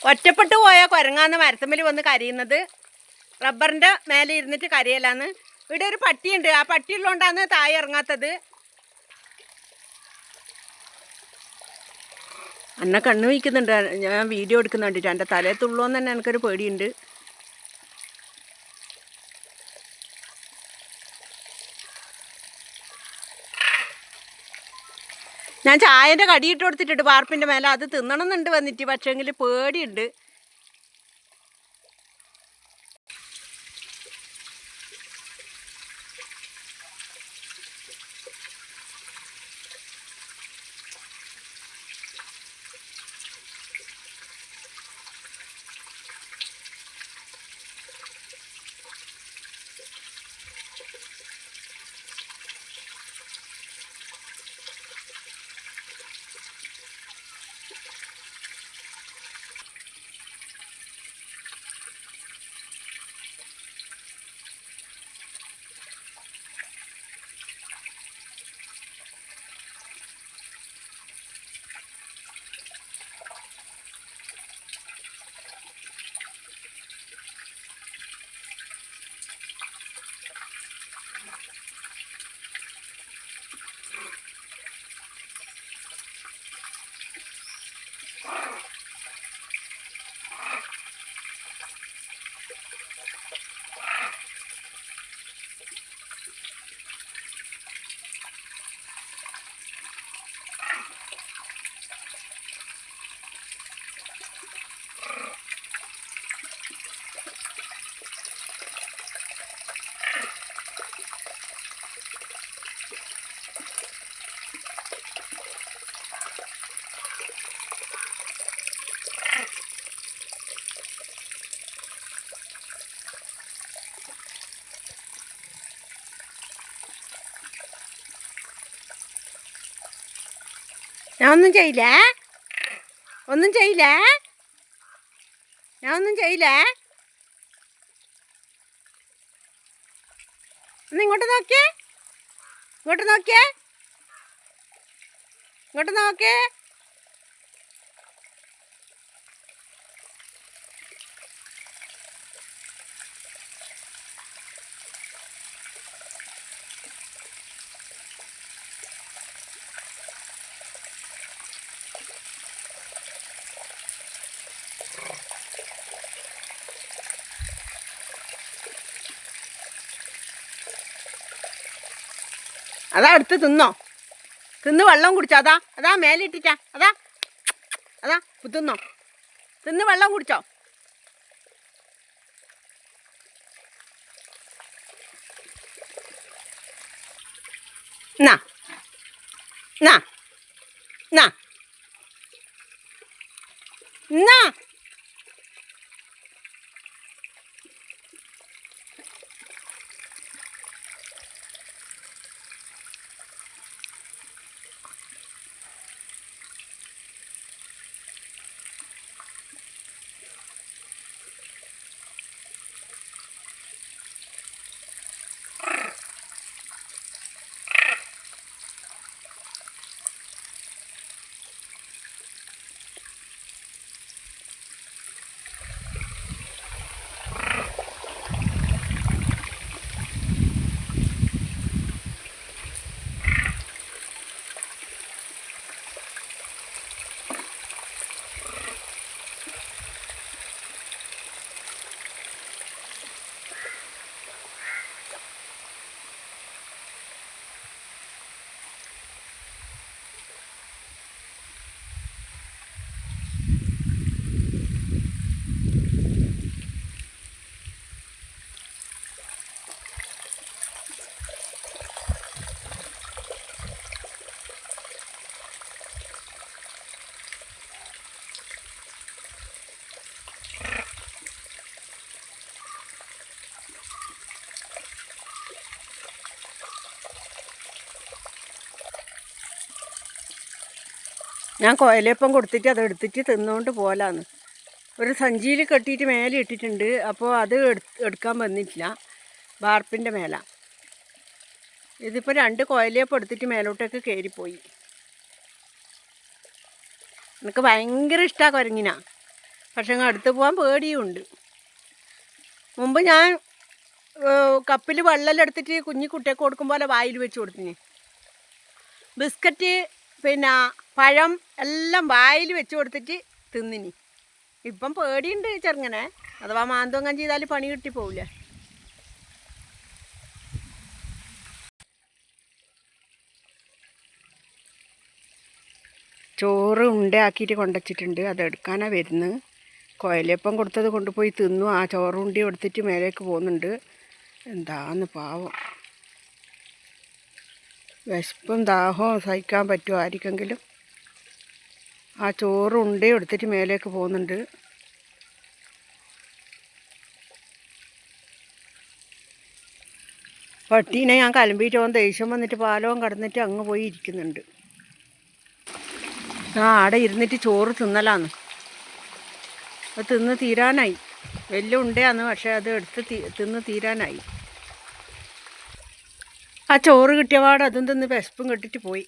ഒറ്റപ്പെട്ടു പോയ കുരങ്ങാന്ന് മരത്തമ്മൽ വന്ന് കരയുന്നത്. റബ്ബറിൻ്റെ മേലെ ഇരുന്നിട്ട് കരയലാന്ന്. ഇവിടെ ഒരു പട്ടിയുണ്ട്, ആ പട്ടിയുള്ളതുകൊണ്ടാണ് താഴെ ഇറങ്ങാത്തത്. എന്നെ കണ്ണു വയ്ക്കുന്നുണ്ട്, ഞാൻ വീഡിയോ എടുക്കുന്നുണ്ട്. എൻ്റെ തലയത്തുള്ളൂന്ന് തന്നെ എനിക്കൊരു പേടിയുണ്ട്. ഞാൻ ചായൻ്റെ കടിയിട്ട് കൊടുത്തിട്ടുണ്ട് വാർപ്പിൻ്റെ മേലെ. അത് തിന്നണമെന്നുണ്ട് വന്നിട്ട്, പക്ഷേങ്കിൽ പേടിയുണ്ട്. ഞാൻ ഒന്നും ചെയ്യില്ലേ, ഒന്നും ചെയ്യില്ലേ, ഞാൻ ഒന്നും ചെയ്യില്ലേ. ഒന്ന് ഇങ്ങോട്ട് നോക്കിയേ, ഇങ്ങോട്ട് നോക്കിയേ, ഇങ്ങോട്ട് നോക്കിയേ. അതാ എടുത്ത് തിന്നോ, തിന്ന് വെള്ളം കുടിച്ചോ. അതാ അതാ മേലിട്ടിട്ടാ, അതാ അതാ തിന്നോ, തിന്ന് വെള്ളം കുടിച്ചോ. എന്നാ എന്നാ എന്നാ എന്നാ ഞാൻ കോയലപ്പം കൊടുത്തിട്ട് അത് എടുത്തിട്ട് തിന്നുകൊണ്ട് പോലാന്ന്. ഒരു സഞ്ചിയിൽ കെട്ടിയിട്ട് മേലെ ഇട്ടിട്ടുണ്ട്. അപ്പോൾ അത് എടുക്കാൻ വന്നിട്ടില്ല, വാർപ്പിൻ്റെ മേല. ഇതിപ്പോൾ 2 കോയലപ്പം എടുത്തിട്ട് മേലോട്ടേക്ക് കയറിപ്പോയി. എനിക്ക് ഭയങ്കര ഇഷ്ടമാണ് കുരങ്ങിന. പക്ഷെ അടുത്ത് പോകാൻ പേടിയുണ്ട്. മുമ്പ് ഞാൻ കപ്പിൽ വെള്ളം എടുത്തിട്ട് കുഞ്ഞു കുട്ടിയൊക്കെ കൊടുക്കും പോലെ വായിൽ വെച്ച് കൊടുത്തിന്. ബിസ്ക്കറ്റ് പിന്നെ പഴം എല്ലാം വായിൽ വെച്ച് കൊടുത്തിട്ട് തിന്നിനി. ഇപ്പം പേടിയുണ്ട് ചെറുങ്ങനെ, അഥവാ മാന്തോങ്ങം ചെയ്താൽ പണി കിട്ടി പോവില്ല. ചോറ് ഉണ്ടയാക്കിയിട്ട് കൊണ്ടുവച്ചിട്ടുണ്ട്, അതെടുക്കാനാണ് വരുന്നത്. കുഴലപ്പം കൊടുത്തത് കൊണ്ടുപോയി തിന്നു. ആ ചോറ് ഉണ്ടി എടുത്തിട്ട് മേലേക്ക് പോകുന്നുണ്ട്. എന്താന്ന് പാവം, വിശപ്പും ദാഹവും സഹിക്കാൻ പറ്റുമോ ആർക്കെങ്കിലും? ആ ചോറ് ഉണ്ടി എടുത്തിട്ട് മേലേക്ക് പോകുന്നുണ്ട്. പട്ടീനെ ഞാൻ കലമ്പിയിട്ട് പോകുന്ന ദേഷ്യം വന്നിട്ട് പാലവും കടന്നിട്ട് അങ്ങ് പോയി ഇരിക്കുന്നുണ്ട്. ആ അവിടെ ഇരുന്നിട്ട് ചോറ് തിന്നലാന്ന്. അത് തിന്ന് തീരാനായി. വലിയ ഉണ്ടയാന്ന്, പക്ഷേ അത് എടുത്ത് തിന്ന് തീരാനായി. ആ ചോറ് കിട്ടിയ പാട് അതും തിന്ന് വിശപ്പും കെട്ടിട്ട് പോയി.